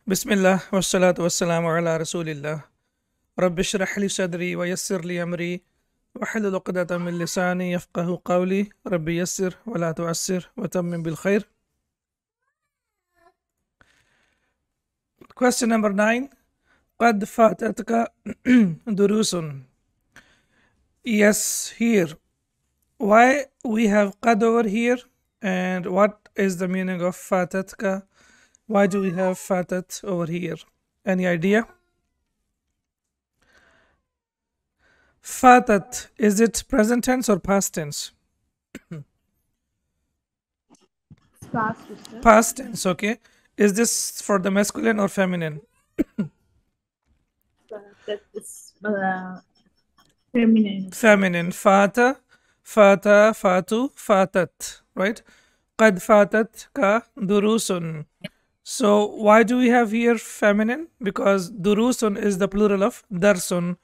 Bismillah wassalatu wassalamu ala rasulillah. Rabbi shrah li sadri wa yassir li amri wa halul uqdatan min lisani yafqahu qawli. Rabbi yassir wa la tu'assir wa tammim bil khair. Question number 9. قد فاتتك دروس. Yes, here. Why we have qad over here, and what is the meaning of fatatka? Why do we have fatat over here? Any idea? Fatat, is it present tense or past tense? Past, sister. Past tense, okay. Is this for the masculine or feminine? That is feminine. Feminine. Fata, fata, fatu, fatat, right? قد فاتتك دروس. So why do we have here feminine? Because durusun is the plural of darsun,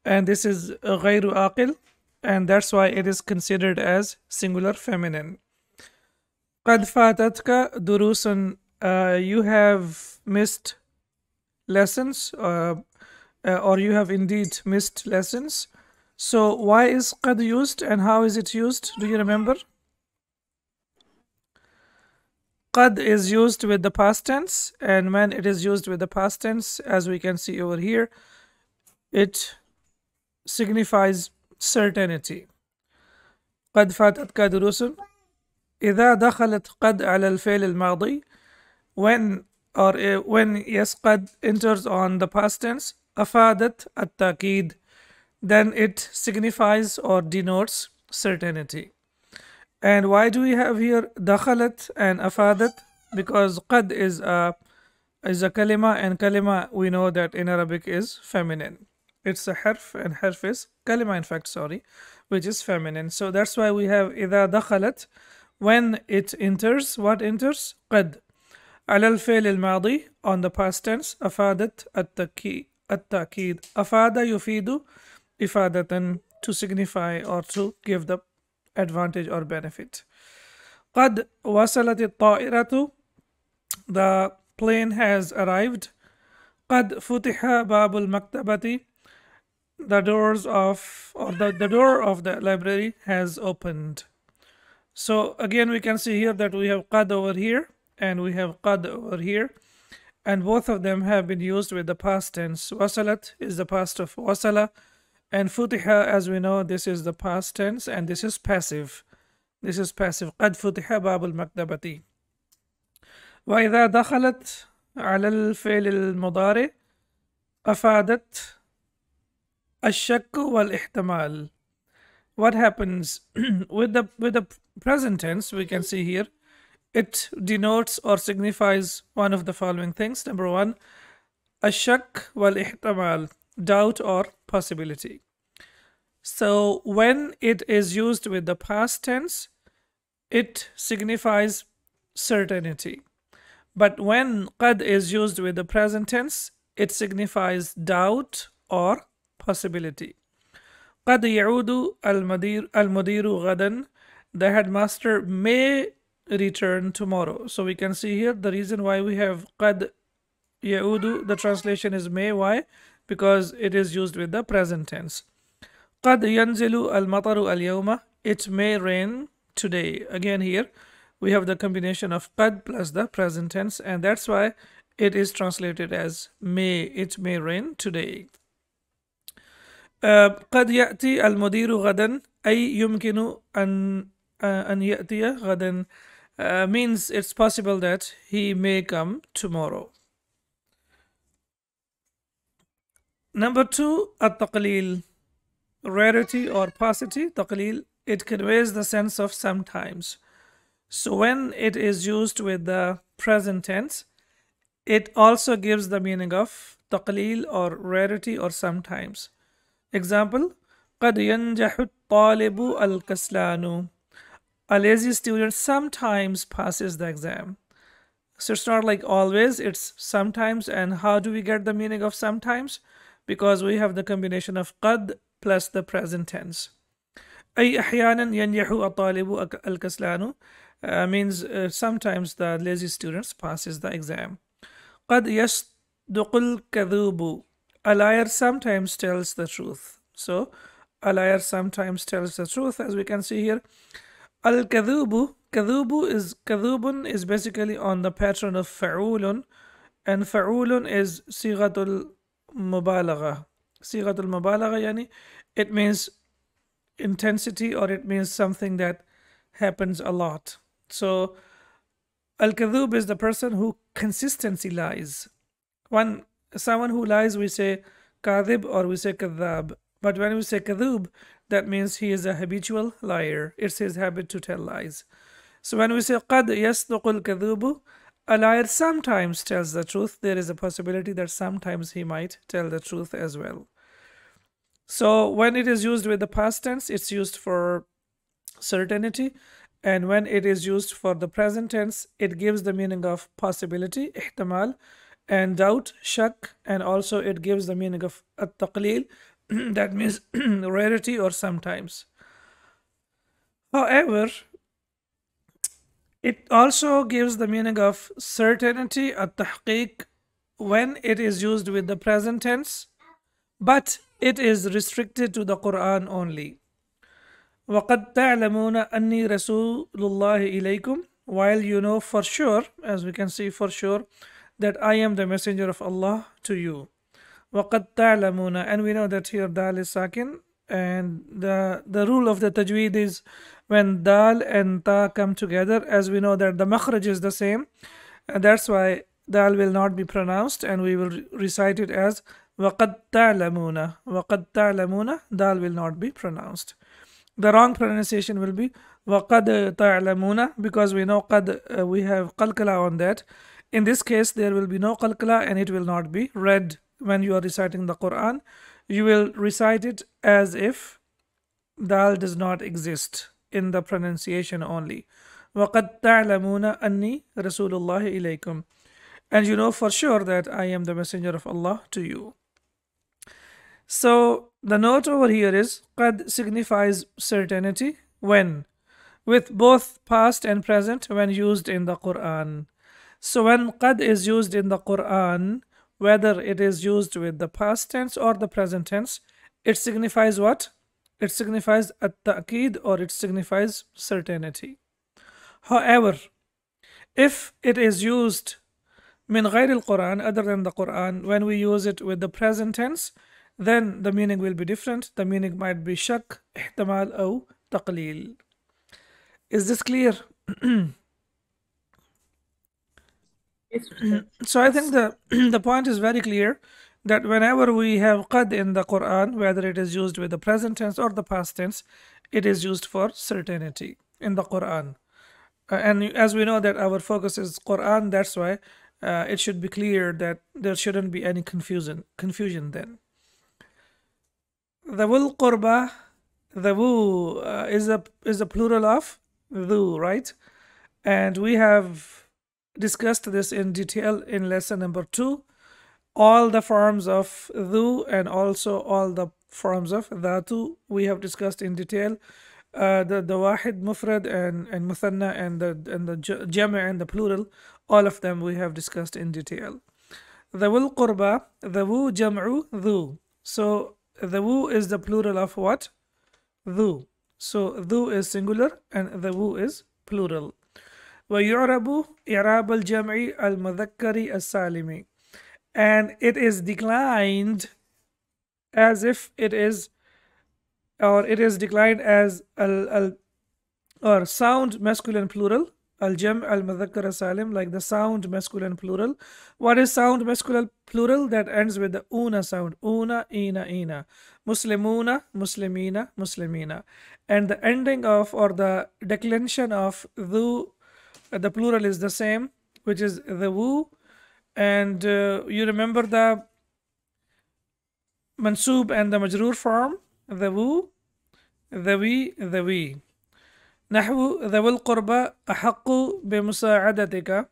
and this is غير عاقل, and that's why it is considered as singular feminine. قد فاتتك دروس. You have missed lessons, or you have indeed missed lessons. So why is qad used and how is it used? Do you remember? Qad is used with the past tense, and when it is used with the past tense, as we can see over here, it signifies certainty. قد فاتتك دروس. إذا دخلت قد على الفعل الماضي, when yes, qad enters on the past tense, أفادت التأكيد, then it signifies or denotes certainty. And why do we have here dakhalat and afadat? Because qad is a kalima, and kalima we know that in Arabic is feminine. It's a harf, and harf is kalima, in fact, sorry, which is feminine. So that's why we have إذا dakhalat, when it enters. What enters? قد على الفعل الماضي, on the past tense. أفادت التأكيد. أفاد يفيد إفادة, to signify or to give the advantage or benefit. قد وصلت الطائرة, the plane has arrived. قد فتح باب المكتبة, the doors of, or the door of the library has opened. So again we can see here that we have qad over here and we have qad over here, and both of them have been used with the past tense. Wasalat is the past of wasala, and futiha, as we know, this is the past tense, and this is passive. This is passive. قد فتح باب المكتبة. وإذا دخلت على الفعل المضارع أفادت الشك والاحتمال. What happens with the present tense? We can see here it denotes or signifies one of the following things. Number one, الشك والاحتمال, doubt or possibility. So when it is used with the past tense, it signifies certainty. But when qad is used with the present tense, it signifies doubt or possibility. قد يعود المدير غدا, the headmaster may return tomorrow. So we can see here the reason why we have قد يعود, the translation is may. Why? Because it is used with the present tense. قد ينزل المطر اليوم, it may rain today. Again here we have the combination of qad plus the present tense, and that's why it is translated as may, it may rain today. قد يأتي المدير غدا, أي يمكن أن يأتي غدا, means it's possible that he may come tomorrow. Number two, التقليل, rarity or paucity. تقليل, it conveys the sense of sometimes. So when it is used with the present tense, it also gives the meaning of تقليل or rarity or sometimes. Example, قد ينجح الطالب الكسلان, a lazy student sometimes passes the exam. So it's not like always, it's sometimes. And how do we get the meaning of sometimes? Because we have the combination of قد plus the present tense. أي أحيانا ينجح الطالب الكسلان means sometimes the lazy students passes the exam. قد يصدق الكذوب. A liar sometimes tells the truth. So, a liar sometimes tells the truth, as we can see here. Al-kadhubu, kadhubun is basically on the pattern of fa'ulun, and fa'ulun is sighatul mubalagha. Sighatul mubalagha yani it means intensity, or it means something that happens a lot. So al-kadhub is the person who consistently lies. When someone who lies, we say kadhib or we say kadhab. But when we say kadhub, that means he is a habitual liar. It's his habit to tell lies. So when we say qad yasduqul kadhubu, a liar sometimes tells the truth. There is a possibility that sometimes he might tell the truth as well. So when it is used with the past tense, it's used for certainty. And when it is used for the present tense, it gives the meaning of possibility, ihtimal, and doubt, shak, and also it gives the meaning of at-taqleel, that means rarity or sometimes. However, it also gives the meaning of certainty, at-tahqiq, when it is used with the present tense, but it is restricted to the Quran only. وَقَدْ تَعْلَمُونَ أَنِّي رَسُولُ اللَّهِ إِلَيْكُمْ, while you know for sure, as we can see for sure, that I am the messenger of Allah to you. وَقَدْ تَعْلَمُونَ, and we know that here dal is sakin, and the rule of the tajweed is when dal and ta come together, as we know that the makhraj is the same, and that's why dal will not be pronounced, and we will recite it as وَقَدْ تَعْلَمُونَ. وَقَدْ تَعْلَمُونَ, dal will not be pronounced. The wrong pronunciation will be وَقَدْ تَعْلَمُونَ, because we know qad, we have qalqala on that. In this case, there will be no qalqala, and it will not be read when you are reciting the Quran. You will recite it as if dal does not exist in the pronunciation only. وَقَدْ تَعْلَمُونَ أَنِّي رَسُولُ اللَّهِ إِلَيْكُمْ, and you know for sure that I am the messenger of Allah to you. So the note over here is qad signifies certainty when, with both past and present when used in the Quran. So when qad is used in the Quran, whether it is used with the past tense or the present tense, it signifies what? It signifies at-ta'qid, or it signifies certainty. However, if it is used min ghayr al-Quran, other than the Quran, when we use it with the present tense, then the meaning will be different. The meaning might be shak, ihtimal, or taqleel. Is this clear? Yes, Ustad. So I think the point is very clear that whenever we have qad in the Quran, whether it is used with the present tense or the past tense, it is used for certainty in the Quran. And as we know that our focus is Quran, that's why it should be clear that there shouldn't be any confusion then. The wul qurba, the wu is a plural of dhu, right? And we have discussed this in detail in lesson number 2. All the forms of dhu and also all the forms of dhatu we have discussed in detail. The wahid, mufrad, and muthanna, and the jama' and the plural, all of them we have discussed in detail. The wul qurba, the wu jam'u dhu. So the wu is the plural of what? Dhu. So dhu is singular and the wu is plural. وَيُعْرَبُ إِعْرَابَ الْجَمْعِ الْمُذَكَّرِ السَّالِمِ, and it is declined as if it is, or it is declined as or sound masculine plural, al-jam' al-mudhakkar salim, like the sound masculine plural. What is sound masculine plural? That ends with the una sound. Una, ina. Muslimuna, muslimina, muslimina. And the ending of, or the declension of dhu, the plural is the same, which is the wu. And you remember the mansub and the majroor form, the wu, the we. نحو ذوي القربى أحق بمساعدتك.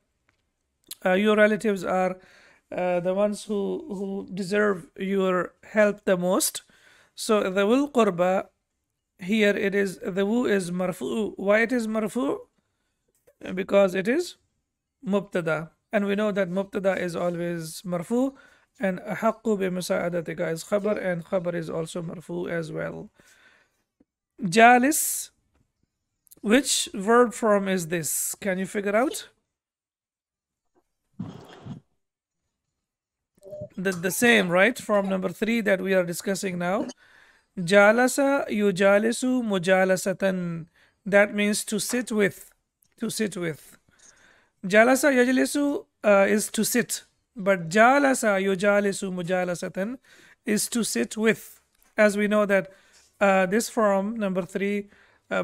Your relatives are the ones who deserve your help the most. So ذوي القربى, here it is, the wu is marfu. Why it is marfu? Because it is mubtada. And we know that mubtada is always marfu, and ahaqqu bi musa'adatika is khabar, and khabar is also marfu as well. Jalis, which verb form is this? Can you figure out? The same, right? Form number 3 that we are discussing now. Jalasa yujalisu mujalasatan. That means to sit with. To sit with. Jalasa yajlisu is to sit. But jalasa yujalisu mujalasatan is to sit with. As we know that this form number 3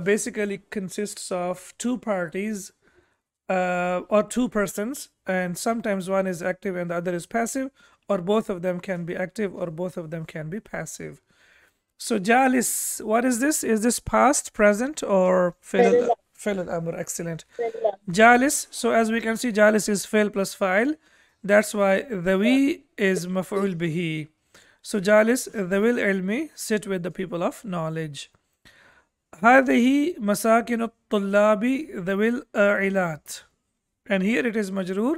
basically consists of two parties or two persons, and sometimes one is active and the other is passive, or both of them can be active or both of them can be passive. So jalis, what is this? Is this past, present, or fi'l al-amr? Excellent. Jalis, so as we can see, jalis is fi'l plus fa'il. That's why the we is maf'ul bihi. So jalis, the will ilmi, sit with the people of knowledge. هذه مساكن الطلاب ذوي العائلات. And here it is majroor.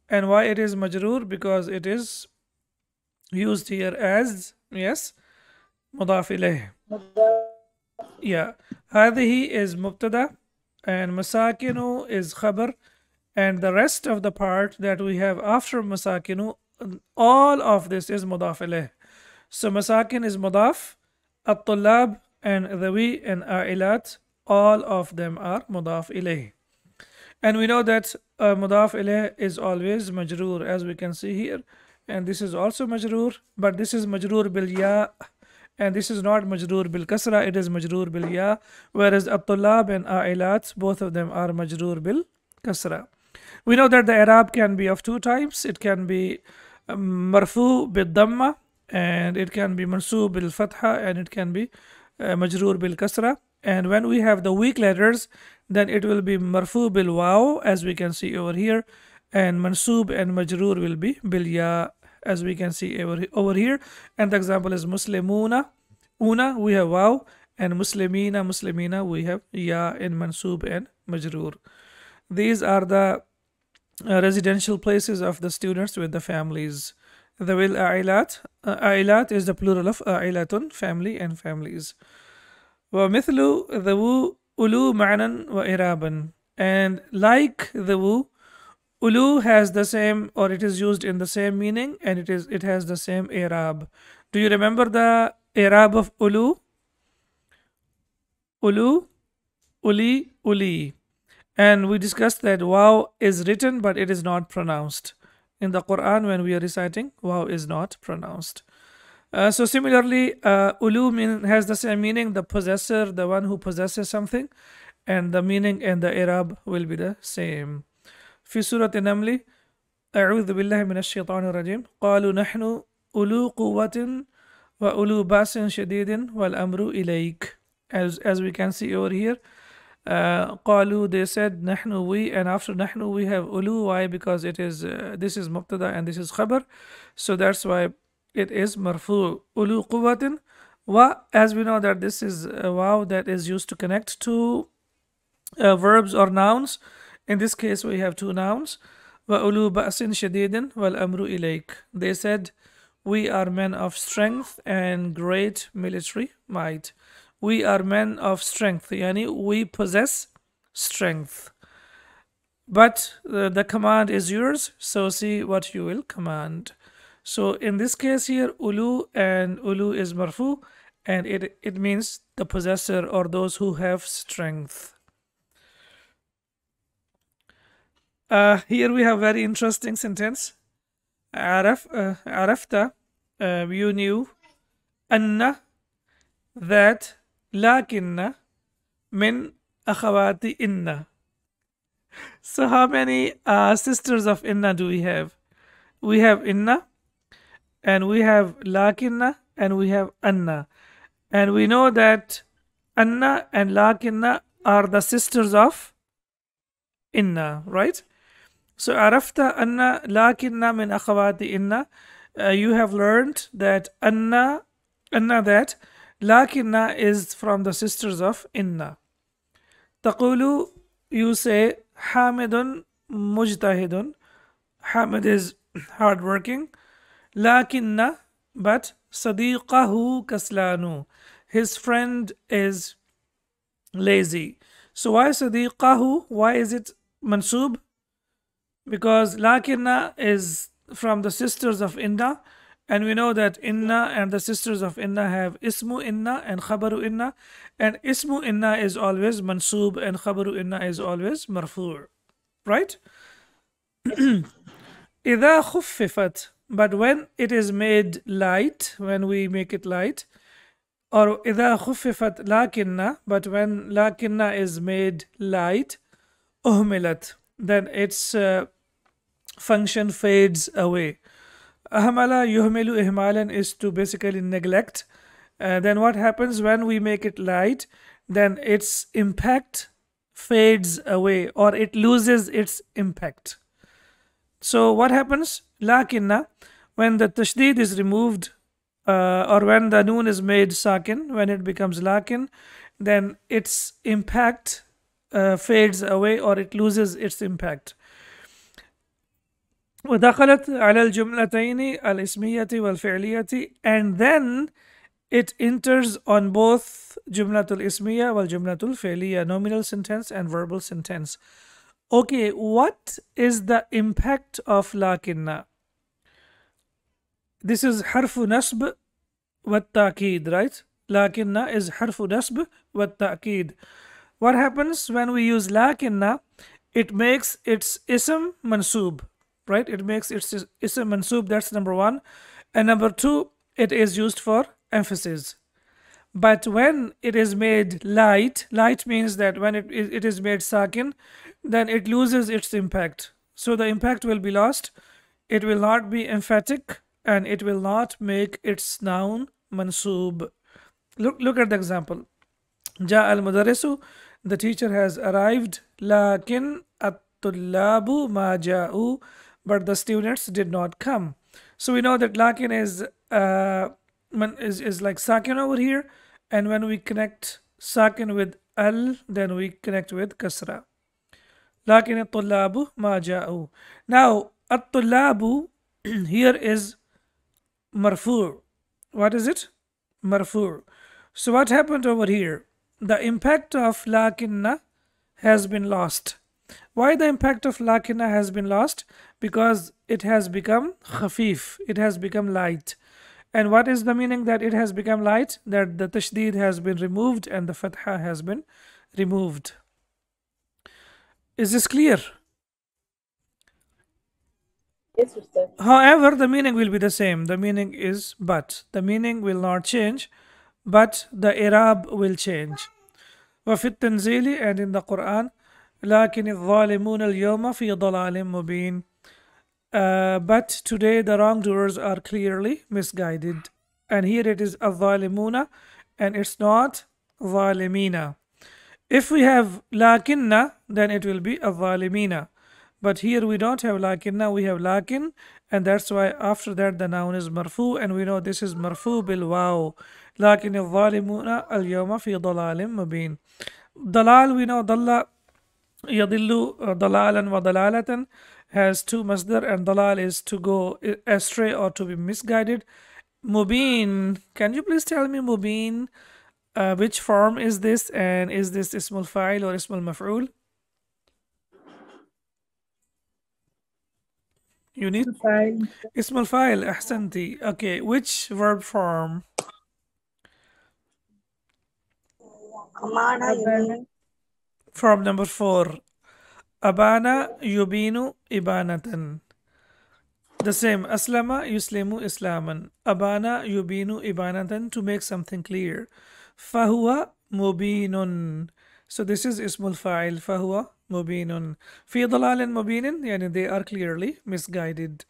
And why it is majroor? Because it is used here as, yes, مضاف إليه. Yeah. هذه is mubtada and masakinu is khabar, and the rest of the part that we have after masakinu, all of this is mudaf ilayh. So masakin is mudaf, at-tullab and dhawi and a'ilat, all of them are mudaf ilayh. And we know that mudaf ilayh is always majroor, as we can see here. And this is also majroor, but this is majroor bil ya, and this is not majroor bil kasra, it is majroor bil ya, whereas at-tullab and a'ilat, both of them are majroor bil kasra. We know that the i'rab can be of two types. It can be marfu bil dhamma, and it can be mansoob bil fatha, and it can be majroor bil kasra. And when we have the weak letters, then it will be marfu bil waw, as we can see over here, and mansoob and majroor will be bil ya, as we can see over here. And the example is muslimuna, una we have waw, and muslimina we have ya in mansoob and majroor. These are the residential places of the students with the families. The will a'ilat, a'ilat is the plural of a'ilatun, family and families. ومثل ذو ulu ma'nan wa iraban. And like the wu, ulu has the same, or it is used in the same meaning, and it has the same i'rab. Do you remember the i'rab of ulu? Ulu, uli, uli. And we discussed that waw is written, but it is not pronounced. In the Quran, when we are reciting, waw is not pronounced. So similarly, ulu has the same meaning, the possessor, the one who possesses something, and the meaning and the i'rab will be the same. في سورة النمل أعوذ بالله من الشيطان الرجيم قالوا نحن أولو قوة وأولو بأس شديد والأمر إليك. As we can see over here, قالوا, they said, نحن we, and after نحن we have ulu. Why? Because it is this is mubtada and this is khabar, so that's why it is marfu. Ulu quwwatin wa, as we know that this is a waw that is used to connect to verbs or nouns. In this case we have two nouns. Wa ulu ba'sin shadidin wal amru ilayk. They said, we are men of strength and great military might. We are men of strength, yani we possess strength. But the command is yours, so see what you will command. So in this case here, ulu, and ulu is marfu, and it means the possessor or those who have strength. Here we have very interesting sentence. Arafta, you knew, anna, that, lakinna, min akhawati inna. So how many sisters of inna do we have? We have inna, and we have lakinna, and we have anna. And we know that anna and lakinna are the sisters of inna, right? So arafta anna lakinna min akhawati inna. You have learned that anna that lakinna is from the sisters of inna. Taqulu, you say, hamidun mujtahidun. Hamid is hardworking. Lakinna, but sadiqahu kaslanu. His friend is lazy. So why sadiqahu? Why is it mansub? Because lakinna is from the sisters of inna, and we know that inna and the sisters of inna have ismu inna and khabaru inna, and ismu inna is always mansub and khabaru inna is always marfu', right? إذا خففت, but when it is made light, when we make it light, or إذا خففت لكن, but when لكن is made light, أهملت, then its function fades away. أهمل يهمل إهمالا is to basically neglect. Then what happens when we make it light? Then its impact fades away, or it loses its impact. So what happens? Lakinna, when the tashdid is removed, or when the noon is made sakin, when it becomes lakin, then its impact fades away, or it loses its impact. ودخلت على الجملتين الاسمية والفعلية, and then it enters on both jumlatul ismiya wal jumlatul fi'liya, nominal sentence and verbal sentence. Okay, what is the impact of lakinna? This is harfu nasb wa ta'keed, right? Lakinna is harfu nasb wa ta'keed. What happens when we use lakinna? It makes its ism mansub, right? It makes its ism mansub, that's number one. And number two, it is used for emphasis. But when it is made light, light means that when it is made sakin, then it loses its impact. So the impact will be lost. It will not be emphatic, and it will not make its noun mansub. Look at the example. Ja al mudarrisu, the teacher has arrived. Lakin at-tullabu ma ja'u, but the students did not come. So we know that lakin is like sakin over here, and when we connect sakin with al, then we connect with kasra. Lakin at-tullabu ma ja'u. Now at-tullabu here is marfu'. What is it? Marfu'. So what happened over here? The impact of lakinna has been lost. Why the impact of lakinna has been lost? Because it has become khafif. It has become light. And what is the meaning that it has become light? That the tashdid has been removed and the fatha has been removed. Is this clear? Yes, Ustad. However, the meaning will be the same. The meaning is but. The meaning will not change, but the i'rab will change. وفي التنزيل, and in the Quran, لكن الظالمون اليوم في ضلال مبين. But today the wrongdoers are clearly misguided. And here it is الظالمون, and it's not ظالمين. If we have lakinna, then it will be الظالمين. But here we don't have lakinna, we have lakin, and that's why after that the noun is marfu, and we know this is marfu bil waw. لكن الظالمون اليوم في ضلال مبين. Dalal, we know dalla yadillu dalalan wa dalalatan has two masdar, and dalal is to go astray or to be misguided. Mubin, can you please tell me mubin, which form is this, and is this ismul fa'il or ismul maf'ul? You need Fine. ismul fa'il, ahsanti. Okay, which verb form? Abana. Form number 4. Abana yubinu ibanatan. The same. Aslama yuslimu islaman. Abana yubinu ibanatan, to make something clear. Fahuwa mubinun. So this is ismul fa'il. Fahuwa mubinun. Fi dalalin mubinin, yani they are clearly misguided.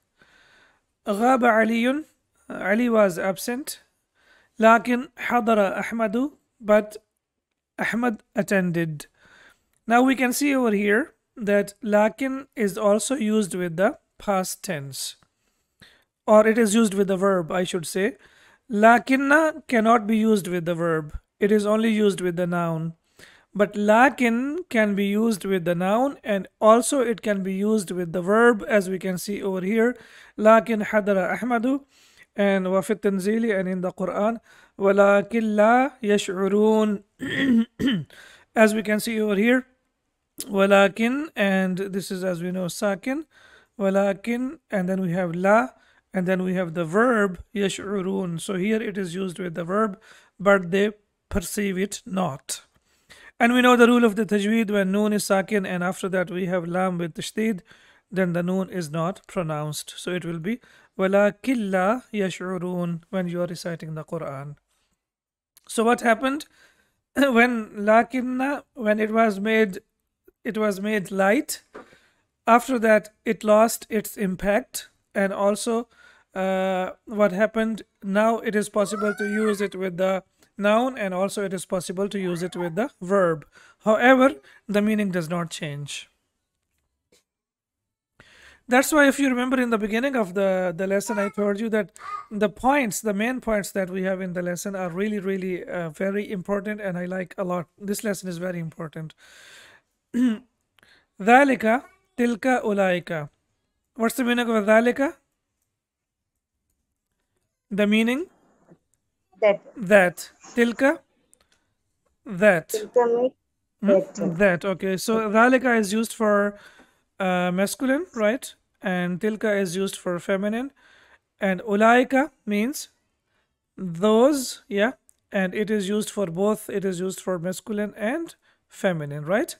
Ghaba aliyun. Ali was absent. Lakin hadara Ahmadu, but Ahmad attended. Now we can see over here that lakin is also used with the past tense, or it is used with the verb, I should say. Lakinna cannot be used with the verb. It is only used with the noun. But lakin can be used with the noun, and also it can be used with the verb, as we can see over here. Lakin hadara Ahmadu, and wa fi tanzili, and in the Quran, walakin la yash'urun. As we can see over here, walakin, and this is, as we know, sakin, walakin, and then we have la, and then we have the verb yash'urun. So here it is used with the verb, but they perceive it not. And we know the rule of the tajweed: when noon is sakin and after that we have lam with tashdid, then the noon is not pronounced. So it will be walakin la yash'urun when you are reciting the Quran. So what happened when lakinna, when it was made light, after that it lost its impact. And also what happened, now it is possible to use it with the noun, and also it is possible to use it with the verb. However, the meaning does not change. That's why, if you remember, in the beginning of the lesson, I told you that the main points that we have in the lesson are really, really very important, and I like a lot. This lesson is very important. Dhalika, tilka, ulaika. What's the meaning of dhalika? The meaning? That. Tilka? That. Tilka means that. That. Okay. So dhalika is used for masculine, right? And tilka is used for feminine. And ulaika means those, yeah. And it is used for both. It is used for masculine and feminine, right?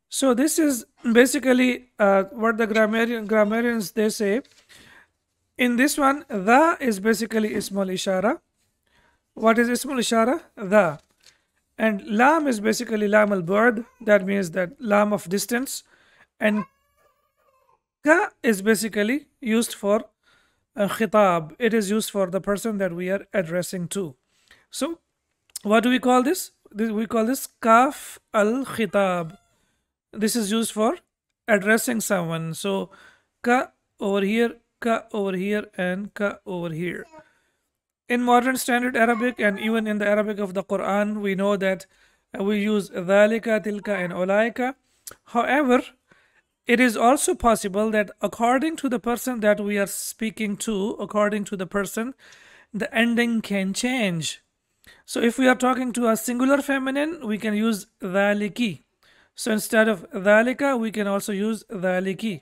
So this is basically what the grammarians they say. In this one, the is basically ismul ishara. What is ismul ishara? The. And lam is basically lam al-bu'd. That means that lam of distance. And ka is basically used for khitab. It is used for the person that we are addressing to. So what do we call this? We call this kaf al-khitab. This is used for addressing someone. So ka over here, and ka over here. In modern standard Arabic, and even in the Arabic of the Quran, we know that we use dhalika, tilka, and ulaika. However, it is also possible that according to the person that we are speaking to, according to the person, the ending can change. So if we are talking to a singular feminine, we can use dhaliki. So instead of dhalika, we can also use dhaliki.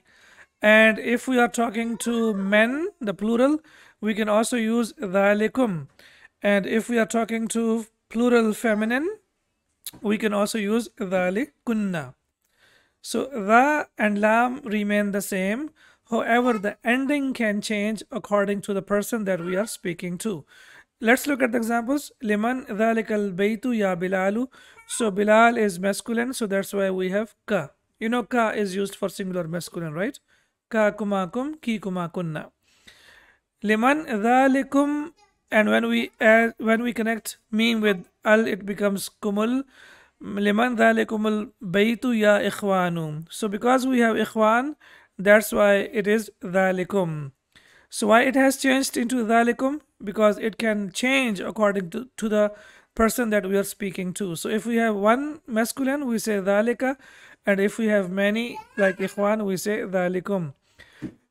And if we are talking to men, the plural, we can also use dhalikum. And if we are talking to plural feminine, we can also use dhalikunna. So dha and lam remain the same. However, the ending can change according to the person that we are speaking to. Let's look at the examples. Liman dhalikal baytu ya Bilalu. So Bilal is masculine, so that's why we have ka. You know, ka is used for singular masculine, right? Ka kumakum, ki kumakunna. Liman dhalikum, and when we connect meme with al, it becomes kumul. Liman dhalikumul baytu ya ikhwanu. So because we have ikhwan, that's why it is dhalikum. So why it has changed into dhalikum? Because it can change according to the person that we are speaking to. So if we have one masculine, we say dhalika, and if we have many like ikhwan, we say dhalikum.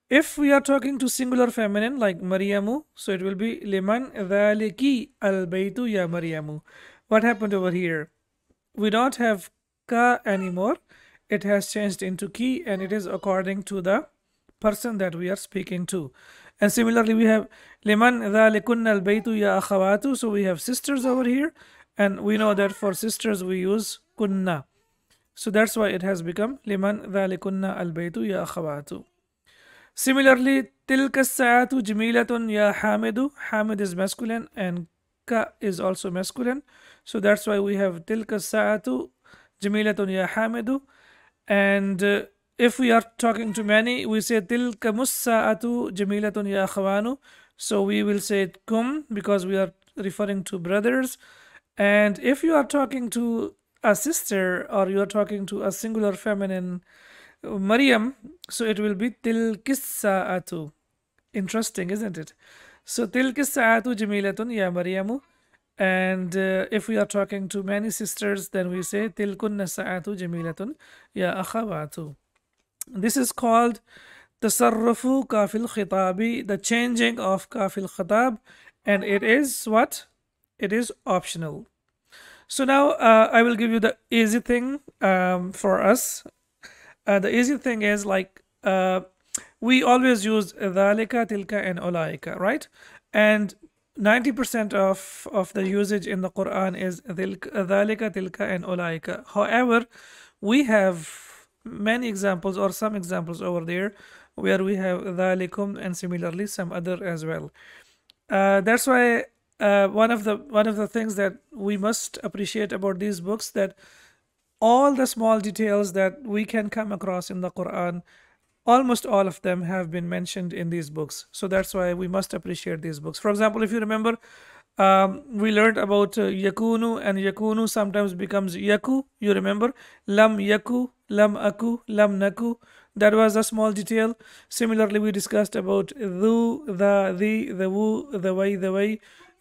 If we are talking to singular feminine like Maryamu, so it will be liman dhaliki al baytu ya Maryamu. What happened over here? We don't have ka anymore. It has changed into ki, and it is according to the person that we are speaking to. And similarly, we have liman dhalikunna al baytu ya akhawatu. So we have sisters over here, and we know that for sisters we use kunna. So that's why it has become liman dhalikunna al baytu ya akhawatu. Similarly, tilka sa'atu jamilatun ya hamidu. Hamid is masculine and ka is also masculine. So that's why we have tilka sa'atu jamilatun ya hamidu. And if we are talking to many, we say tilka mussa'atu jamilatun ya akhawanu. So we will say kum because we are referring to brothers. And if you are talking to a sister or you are talking to a singular feminine Maryam, so it will be tilkis sa'atu. Interesting, isn't it? So tilkis sa'atu jamilatun ya Maryamu. And if we are talking to many sisters, then we say tilkunna sa'atu jamilatun ya akhawatu. This is called tasarrufu kafil khitabi, the changing of kafil khitab, and it is what? It is optional. So now I will give you the easy thing for us. The easy thing is like we always use dhalika, tilka, and ulaika, right? And 90% of the usage in the Quran is dhalika, tilka, and ulaika. However, we have many examples or some examples over there where we have dhalikum and similarly some other as well. That's why one of the things that we must appreciate about these books, that all the small details that we can come across in the Quran, almost all of them have been mentioned in these books. So that's why we must appreciate these books. For example, if you remember, we learned about yakunu, and yakunu sometimes becomes yaku. You remember? Lam yaku, lam aku, lam naku. That was a small detail. Similarly, we discussed about dhu, the wu, the way,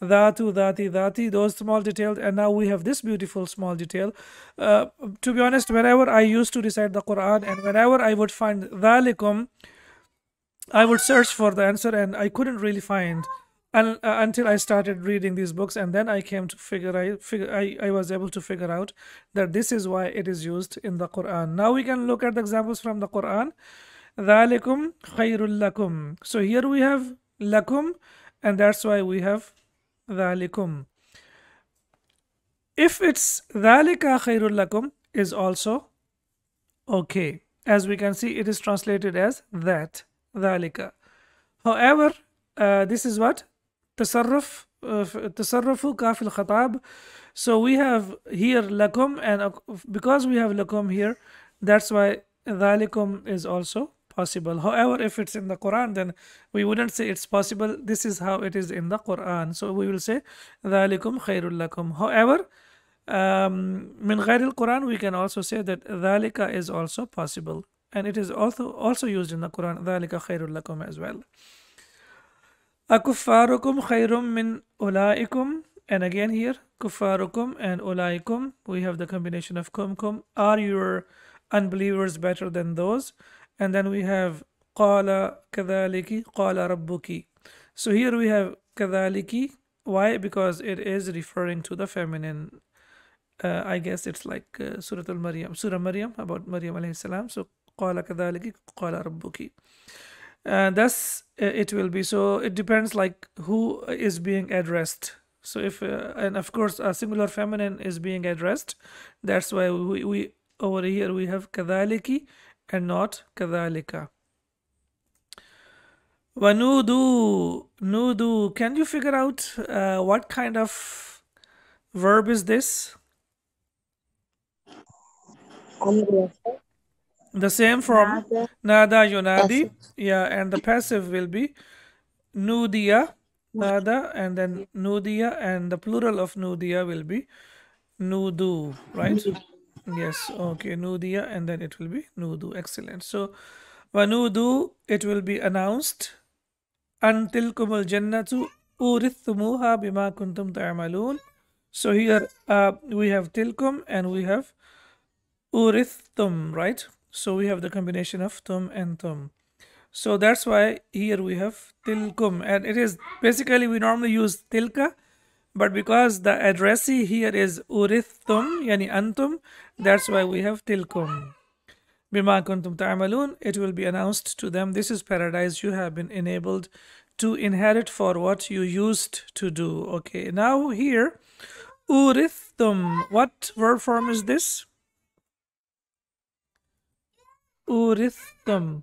dhatu, dhati, those small details. And now we have this beautiful small detail. To be honest, whenever I used to recite the Quran and whenever I would find dhalikum, I would search for the answer and I couldn't really find until I started reading these books, and then I came to I was able to figure out that this is why it is used in the Quran. Now we can look at the examples from the Quran. ذَلِكُمْ خَيْرٌ لَكُمْ. So here we have lakum, and that's why we have ذَلِكُمْ. If it's ذَلِكَ خَيْرٌ لَكُمْ is also okay. As we can see, it is translated as that, ذَلِكَ. However, this is what? Tasarrufu kafil khatab. So we have here lakum, and because we have lakum here, that's why dhalikum is also possible. However, if it's in the Quran, then we wouldn't say it's possible. This is how it is in the Quran. So we will say dhalikum khairul lakum. However, min ghairil Quran, we can also say that dhalika is also possible, and it is also used in the Quran, dhalika khairul lakum as well. Akuffarukum khairum min ulaikum. And again here, kuffarukum and ulaikum, we have the combination of kum. Are your unbelievers better than those? And then we have qala kadhaliki, qala rabbuki. So here we have kadhaliki. Why? Because it is referring to the feminine. I guess it's like Surah Maryam, about Maryam alayhi salam. So qala kadhaliki, qala rabbuki. Thus it will be. So it depends like who is being addressed. So if and of course a singular feminine is being addressed, that's why we over here we have kadhaliki and not kadhalika. Nudu. Can you figure out what kind of verb is this? The same from nada yunadi. Yeah, and the passive will be nudiya, nada, and then nudiya, and the plural of nudiya will be nudu, right? Yes, okay, nudiya, and then it will be nudu. Excellent. So wanudu, it will be announced. Antilkumul jannatu urithumuha bima kuntum ta'malun. So here we have tilkum and we have urithum, right? So we have the combination of tum and tum. So that's why here we have tilkum, and it is basically we normally use tilka, but because the addressee here is urithum, yani antum, that's why we have tilkum. Bima kuntum ta'malun, it will be announced to them, this is paradise you have been enabled to inherit for what you used to do. Okay, now here urithum, what verb form is this? Urithum.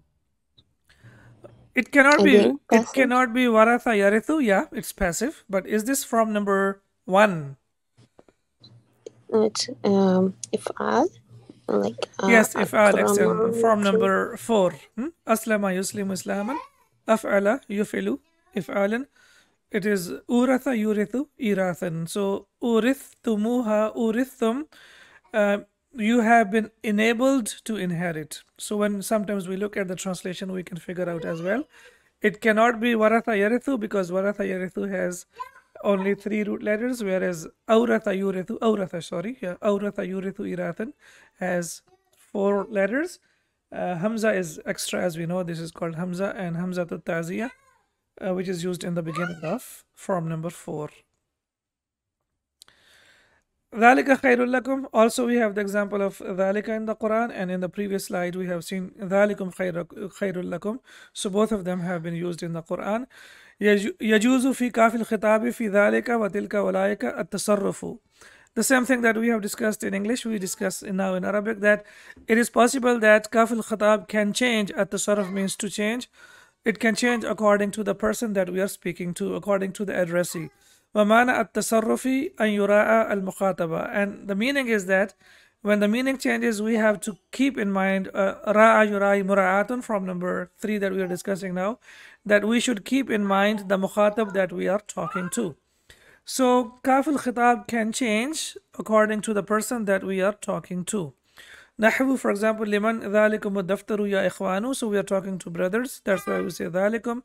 It cannot be waratha yarithu. Yeah, it's passive. But is this from number 1? It's if'al, like yes, if'al. Excellent. From number 4. Aslama yuslimu islaman. Af'ala yufilu if'alan. It is uratha yurithu irathan. So urithumuha urithum. You have been enabled to inherit. So when sometimes we look at the translation, we can figure out as well. It cannot be waratha yarithu because waratha yarithu has only 3 root letters, whereas awratha yurithu, awratha yurithu irathan has 4 letters. Hamza is extra, as we know. This is called Hamza and Hamza to Taziyah, which is used in the beginning of form number 4. Dhalika khairul lakum. Also, we have the example of dhalika in the Quran, and in the previous slide, we have seen dhalikum khairul lakum. So, both of them have been used in the Quran. يجوز في كاف الخطاب في ذلك وتلك أولئك التصرف. The same thing that we have discussed in English, we discuss now in Arabic, that it is possible that kaf al-khatab can change. At-tasarruf means to change. It can change according to the person that we are speaking to, according to the addressee. وَمَانَ التَّصَرُّفِ أَنْ يُرَاءَ الْمُخَاطَبَ. And the meaning is that when the meaning changes, we have to keep in mind ra'a yurai mura'atun from number 3 that we are discussing now, that we should keep in mind the mukhatab that we are talking to. So kaf al-khitab can change according to the person that we are talking to. Nahwu, for example, liman dhalikum ad-daftaru ya ikhwanu. So we are talking to brothers. That's why we say dhalikum.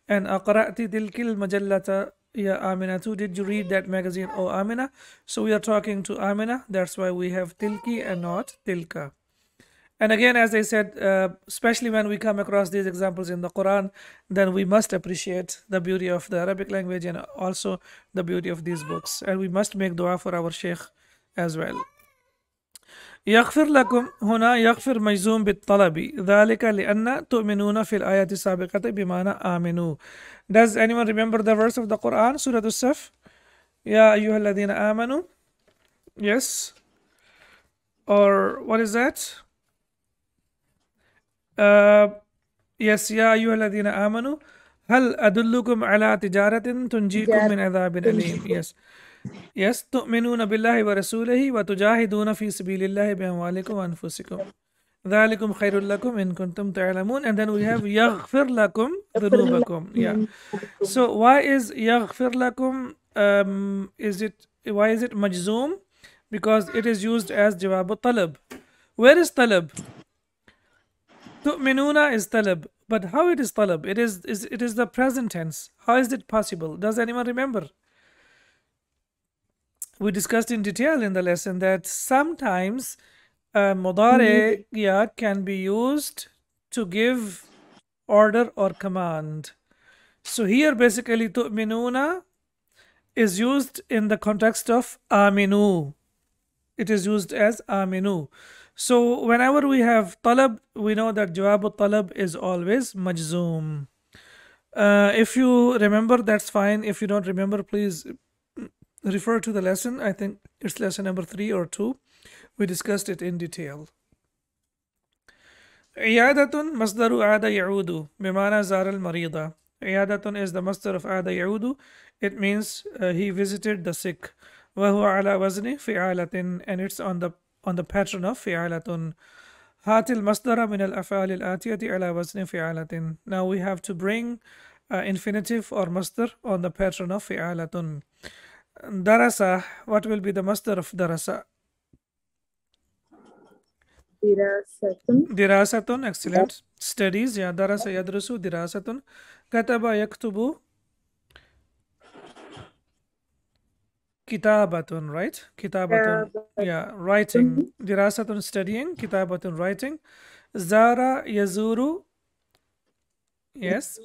And aqra'ti tilkil majallata ya Aminatu. Did you read that magazine, oh Amina? So we are talking to Amina. That's why we have tilki and not tilka. And again, as I said, especially when we come across these examples in the Quran, then we must appreciate the beauty of the Arabic language and also the beauty of these books. And we must make dua for our Sheikh as well. يغفر لكم هنا يغفر مجزوم بالطلب ذلك لأن تؤمنون في الآية السابقة بمعنى آمنوا. Does anyone remember the verse of the Quran, Surah As-Saf? يا أيها الذين آمنوا. Yes. Or what is that? Yes, يا أيها الذين آمنوا هل أدلكم على تجارة تنجيكم من عذاب أليم. Yes. Yes, تؤمنون بالله ورسوله وتجاهدون في سبيل الله بأموالكم وأنفسكم ذلكم خير لكم إن كنتم تعلمون. And then we have يغفر لكم ذنوبكم. Yeah. So why is يغفر لكم why is it majzoom? Because it is used as jawab talab. Where is talab? تؤمنون is talab. But how it is talab? It is the present tense. How is it possible? Does anyone remember? We discussed in detail in the lesson that sometimes mudare can be used to give order or command. So here basically tu'minuna is used in the context of aminu. It is used as aminu. So whenever we have talab, we know that jawab talab is always majzoom. If you remember, that's fine. If you don't remember, please refer to the lesson. I think it's lesson number 3 or 2. We discussed it in detail. Iyadatun masdaru aada ya'udu bimana zara al-marida. Iyadatun is the masdar of aada ya'udu. It means he visited the sick. Wa huwa ala wazni fi'alatin, and it's on the pattern of fi'alatun. Hatil masdara min al-af'al al-atiyati ala wazni fi'alatin. Now we have to bring infinitive or masdar on the pattern of fi'alatun. Darasa, what will be the masdar of darasa? Dirasatun, excellent. Studies, yeah. Darasa yadrusu, dirasatun. Kataba yaktubu, kitabatun, right? Kitabatun, yeah, writing. Dirasatun, studying. Kitabatun, writing. Zara yazuru, yes.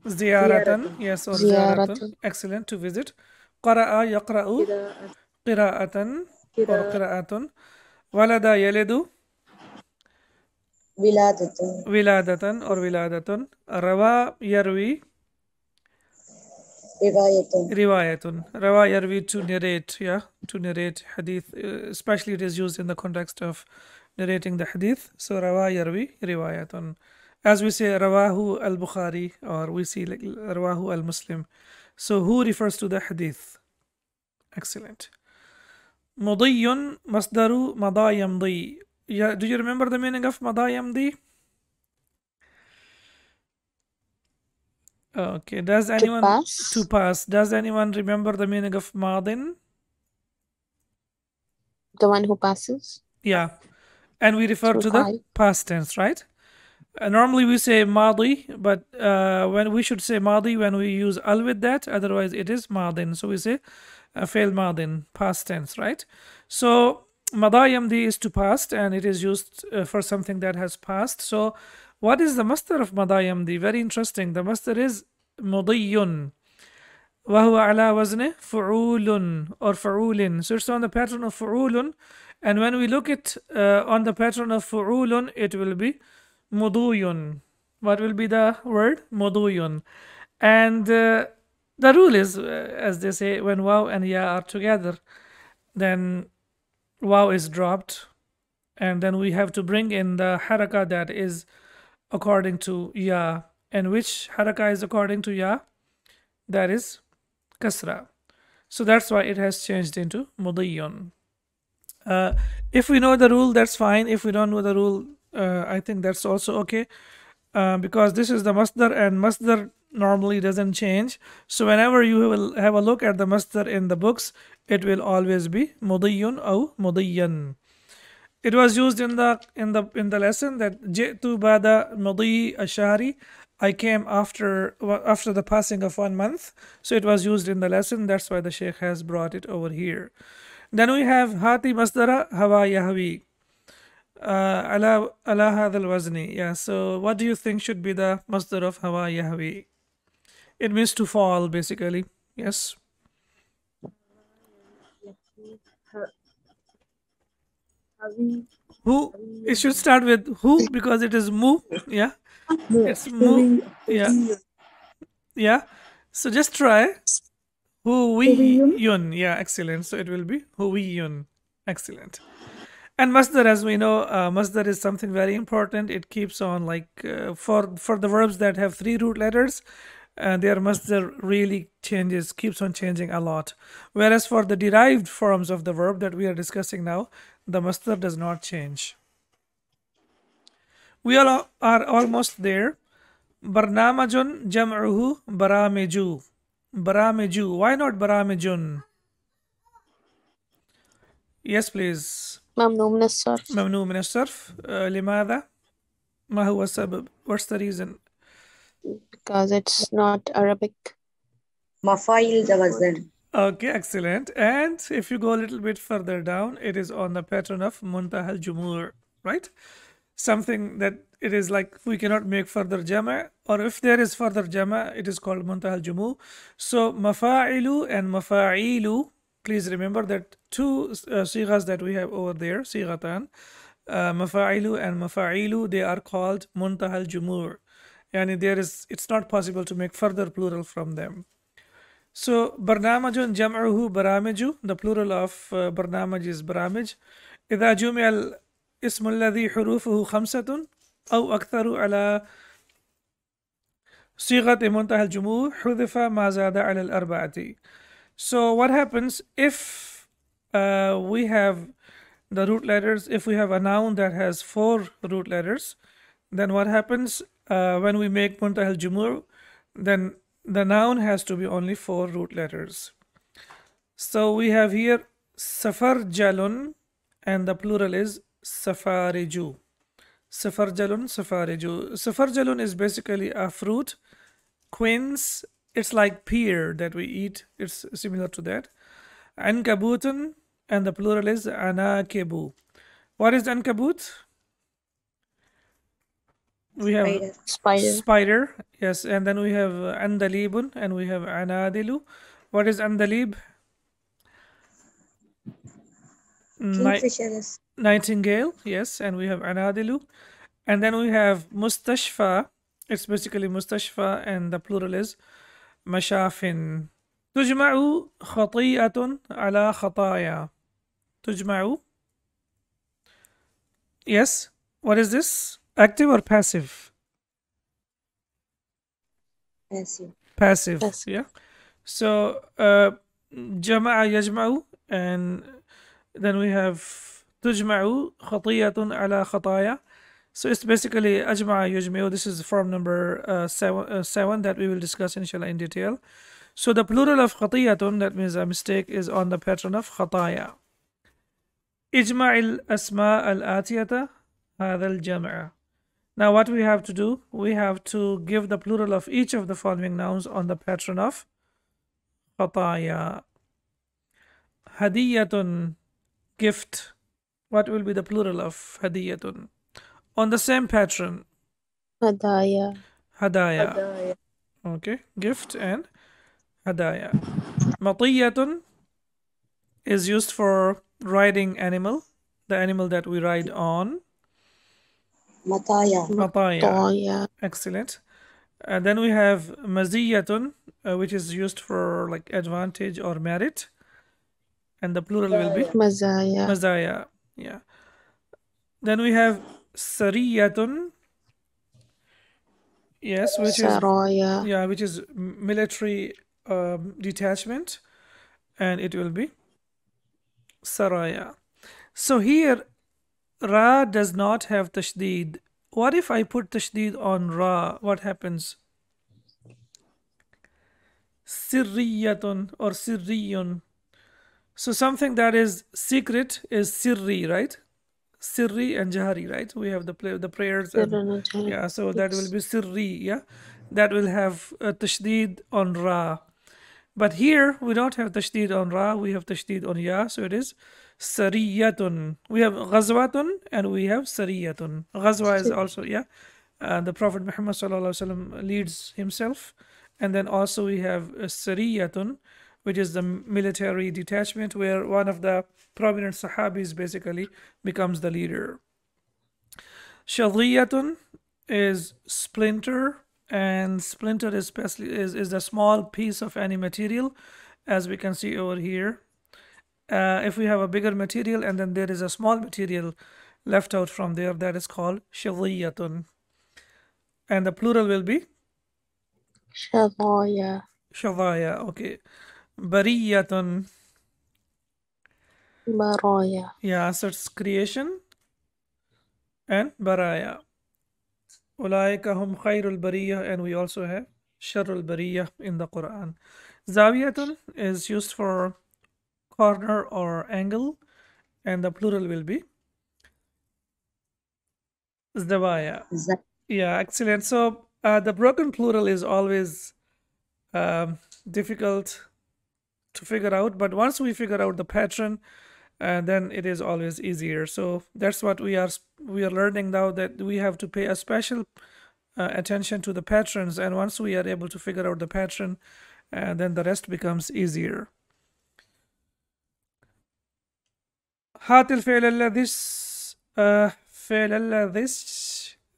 Ziyaratan, yes, or ziyaratun. Excellent, to visit. Qara'a yaqra'u, qira'atan or qira'atun. Walada yalidu, wiladatan or wiladatun. Rawa yarwi, riwayatun. Rawa yarwi, to narrate, yeah, to narrate hadith. Especially it is used in the context of narrating the hadith. So rawa yarwi, riwayatun. As we say rawahu al-Bukhari, or we see like rawahu al-Muslim. So who refers to the hadith? Excellent. Mudiyun masdaru mada yamdi. Yeah, do you remember the meaning of mada yamdi? Okay, does anyone to pass? Does anyone remember the meaning of madin? The one who passes? Yeah. And we refer to the past tense, right? Normally we say madi, but when we should say madi when we use al with that, otherwise it is madin. So we say fail madin, past tense, right? So mada yamdi is to past, and it is used for something that has passed. So what is the masdar of mada yamdi? Very interesting. The masdar is mudiyun. وهو على وزن فعول or فعول. So it's on the pattern of فعول, and when we look it on the pattern of فعول, it will be مضي. What will be the word? مضي. And the rule is, as they say, when waw and ya are together, then waw is dropped, and then we have to bring in the haraka that is according to ya. And which haraka is according to ya? That is kasra. So that's why it has changed into mudiyun. If we know the rule, that's fine. If we don't know the rule, I think that's also okay, because this is the masdar, and masdar normally doesn't change. So whenever you will have a look at the masdar in the books, it will always be mudiyun or mudiyyan. It was used in the lesson that ji'tu bada mudi ashari. I came after the passing of 1 month. So it was used in the lesson. That's why the Sheikh has brought it over here. Then we have hati masdara hawa yahwi. Ala hadal wazni. Yeah. So what do you think should be the masdar of hawa yahwi? It means to fall, basically. Yes. Who? It should start with who because it is mu. Yeah. It's mu. Yeah. Yeah. So just try. Huwiyun. Yeah, excellent. So it will be huwiyun. Excellent. And masdar, as we know, masdar is something very important. It keeps on like for the verbs that have 3 root letters, their masdar really keeps on changing a lot. Whereas for the derived forms of the verb that we are discussing now, the masdar does not change. We all are almost there. Barnamajun jam'uhu baramiju. Baramiju. Why not baramijun? Yes, please. ممنوع من الصرف. ممنوع من الصرف. لماذا؟ ما هو السبب? What's the reason? Because it's not Arabic. مفاعيل ده وزن. Okay, excellent. And if you go a little bit further down, it is on the pattern of muntaha al-jumur, right? Something that it is like we cannot make further jama, or if there is further jama, it is called muntaha al-jumur. So mafa'ilu and mafa'ilu, please remember that 2 sighas that we have over there, sighatan, mafa'ilu and mafa'ilu, they are called muntaha al-jumur. And it's not possible to make further plural from them. So barnamajun jam'uhu baramiju, the plural of barnamaj is baramij. إذا جمع الاسم الذي حروفه 5 أو أكثر على صيغة منتهى الجموع حذف ما زاد على الأربعة. So what happens if we have the root letters? If we have a noun that has 4 root letters, then what happens when we make muntaha al-jumur? Then the noun has to be only 4 root letters. So we have here safarjalun, and the plural is safariju. Safarjalun, safariju. Safarjalun is basically a fruit. Quince, it's like pear that we eat. It's similar to that. Ankabutun, and the plural is anakebu. What is ankabut? We have spider, yes, and then we have andalibun, and we have anadilu. What is andalib? Nightingale, yes, and we have anadilu. And then we have mustashfa. It's basically mustashfa, and the plural is mashafin. تجمع خطيئة على خطايا. تجمع. Yes, what is this? Active or passive? Passive. Yeah. So جمع يجمع, and then we have تجمع خطيئة على خطايا. So it's basically أجمع يجمع. This is form number 7 that we will discuss inshallah in detail. So the plural of خطيئة, that means a mistake, is on the pattern of خطايا. اجمع الأسماء الآتية هذا الجمع. Now what we have to do, we have to give the plural of each of the following nouns on the pattern of khataya. Hadiyatun, gift. What will be the plural of hadiyatun? On the same pattern, Hadaya. hadaya. Okay, gift and hadaya. Matiyatun is used for riding animal, the animal that we ride on. Mataya. Mataya. Toya. Excellent. And then we have maziyatun, which is used for like advantage or merit. And the plural will be Mazaya. mazaya. Yeah. Then we have sariyatun. Yes, which is Saraya. which is military detachment, and it will be saraya. So here ra does not have tashdid. What if I put tashdid on ra? What happens? Sirriyatun or sirriyun. So something that is secret is sirri, right? Sirri and jahari, right? We have the prayers and Siranajari. so that will Yes. be sirri, yeah. That will have tashdid on ra. But here we don't have tashdid on ra, we have tashdid on ya, so it is sariyatun. We have ghazwatun and we have sariyatun. Ghazwa is also, the Prophet Muhammad sallallahu alaihi wasallam leads himself, and then also we have sariyatun, which is the military detachment where one of the prominent sahabis basically becomes the leader. Shadiyatun is splinter, and splinter is a small piece of any material, as we can see over here. If we have a bigger material and then there is a small material left out from there, that is called shadiyatun. And the plural will be Shadaya. shadaya. Okay. Bariyatun. Baraya. Yeah, so it's creation and baraya. Ulaika hum khairul bariyah, and we also have sharrul bariyah in the Quran. Zawiyatun is used for corner or angle, and the plural will be zawaya. Yeah, excellent. So the broken plural is always difficult to figure out, but once we figure out the pattern, then it is always easier. So that's what we are learning now, that we have to pay a special attention to the patterns, and once we are able to figure out the pattern, then the rest becomes easier. هات الفعل الذي فعل الذي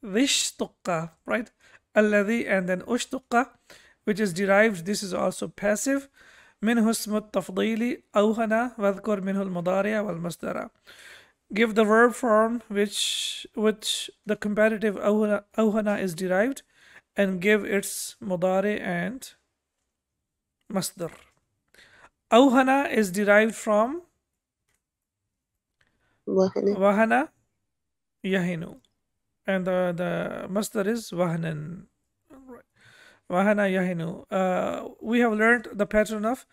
اشتق, right? الذي and then اشتق, which is derived. This is also passive. منه اسم التفضيل أوهنا واذكر منه المضارع والمصدر. Give the verb form which the comparative أوهنا is derived, and give its mudari and masdar. أوهنا is derived from wahana yahinu, and the masdar is wahnan. Wahana yahinu. We have learned the pattern of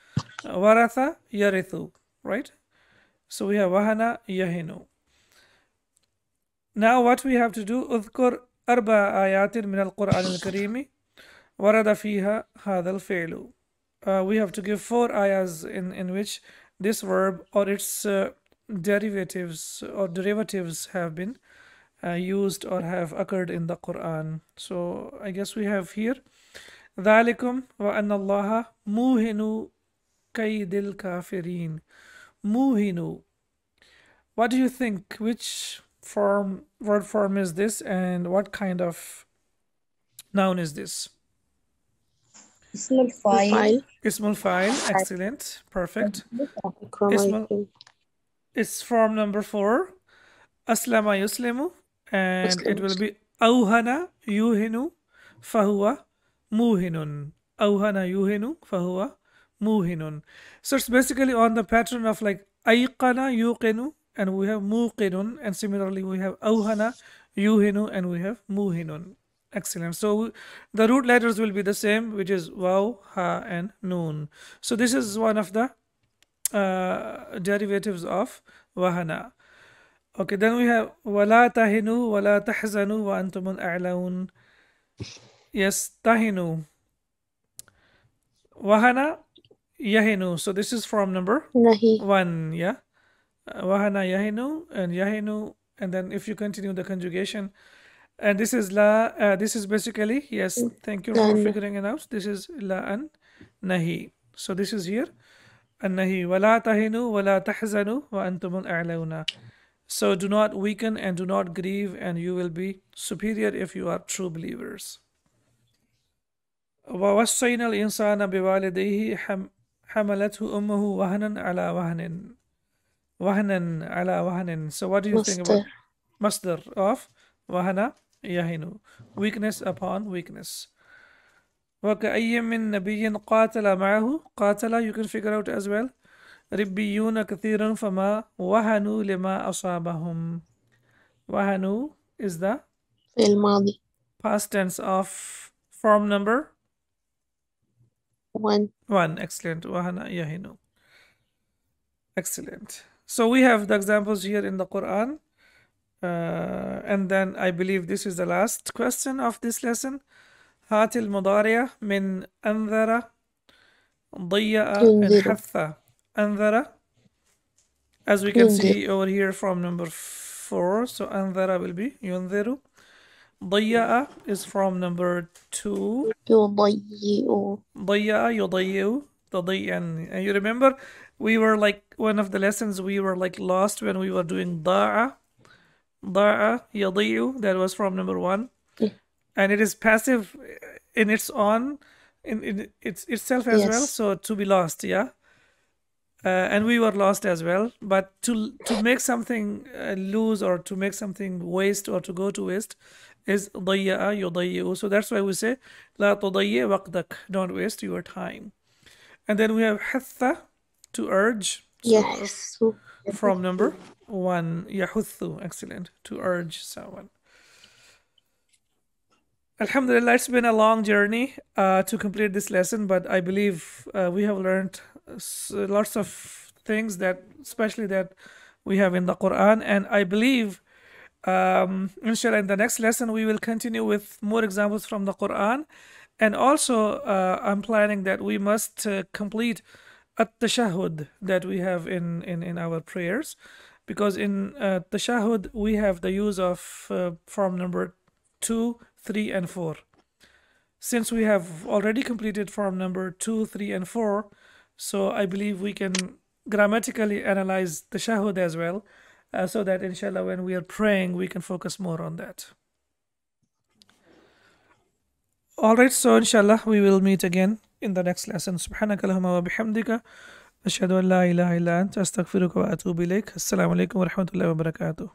waratha yarithu, right? So we have wahana yahinu. Now what we have to do, اذكر أربع آيات من القرآن الكريم ورد فيها هذا الفعل. We have to give 4 ayahs in which this verb or its derivatives have been used or have occurred in the Quran. So I guess we have here ذلكم وأن الله موهن كيد الكافرين. موهن. What do you think? Which word form is this, and what kind of noun is this? Ismul fa'il. Ismul fa'il. Excellent. Perfect. Ismul. It's form number 4. Aslama yuslimu, and it will be awhana yuhinu fahuwa muhinun. Awhana yuhinu fahuwa muhinun. So it's basically on the pattern of like ayqana yuqinu, and we have muqinun, and similarly we have awhana yuhinu, and we have muhinun. Excellent. So the root letters will be the same, which is waw, ha, and noon. So this is one of the derivatives of wahana. Okay, then we have وَلَا تَهِنُوا وَلَا تَحْزَنُوا وَأَنْتُمُ الْأَعْلَوْنَ. Yes, tahinu. Wahana yahinu. So this is from number Nahi. 1, yeah. Wahana yahinu and yahinu, and then if you continue the conjugation, and this is la. This is basically, yes. Thank you for Lan. figuring it out. This is la an nahi. So this is here an nahi. Wala tahinu wala tahzanu wa antumul a'launa. So do not weaken and do not grieve, and you will be superior if you are true believers. ووصينا الإنسان بوالديه حملته أمه وهنا على وهن وهنا على وهن. So what do you think about masdar of wahana yahinu? Weakness upon weakness. وكأي من نبي قاتل معه. قاتل, you can figure out as well. ربيون كثير فما وهنوا لما أصابهم. وهنوا is the الماضي. past tense of form number 1. Excellent. Wahana yahinu. Excellent. So we have the examples here in the Quran. And then I believe this is the last question of this lesson. هات المضارع من أنذر ضيأ and حث. أنذر, as we can see over here from number 4. So أنذر will be ينذر. ضيأ is from number 2. يضيئ. ضيأ يضيئ تضيئا. And you remember we were like, one of the lessons we were like lost when we were doing ضاع يضيئ. That was from number 1. And it is passive in its own, in itself as well. So to be lost, yeah. And we were lost as well. But to make something lose, or to make something waste, or to go to waste, is ضيّأ يضيّئ. So that's why we say لا تضيّع وقتك. Don't waste your time. And then we have حث, to urge. So from number 1, يحث. Excellent. To urge someone. Alhamdulillah, it's been a long journey to complete this lesson, but I believe we have learned lots of things, that especially that we have in the Quran. And I believe inshallah in the next lesson we will continue with more examples from the Quran. And also I'm planning that we must complete at-tashahhud that we have in our prayers, because in tashahhud we have the use of form number 2, 3 and 4. Since we have already completed form number 2, 3 and 4, so I believe we can grammatically analyze the tashahhud as well, so that inshallah when we are praying we can focus more on that. Alright, so inshallah we will meet again in the next lesson. Subhanaka Allahumma wa bihamdika ashhadu an la ilaha illa anta astaghfiruka wa atubu ilayk. Assalamu alaikum wa rahmatullahi wa barakatuh.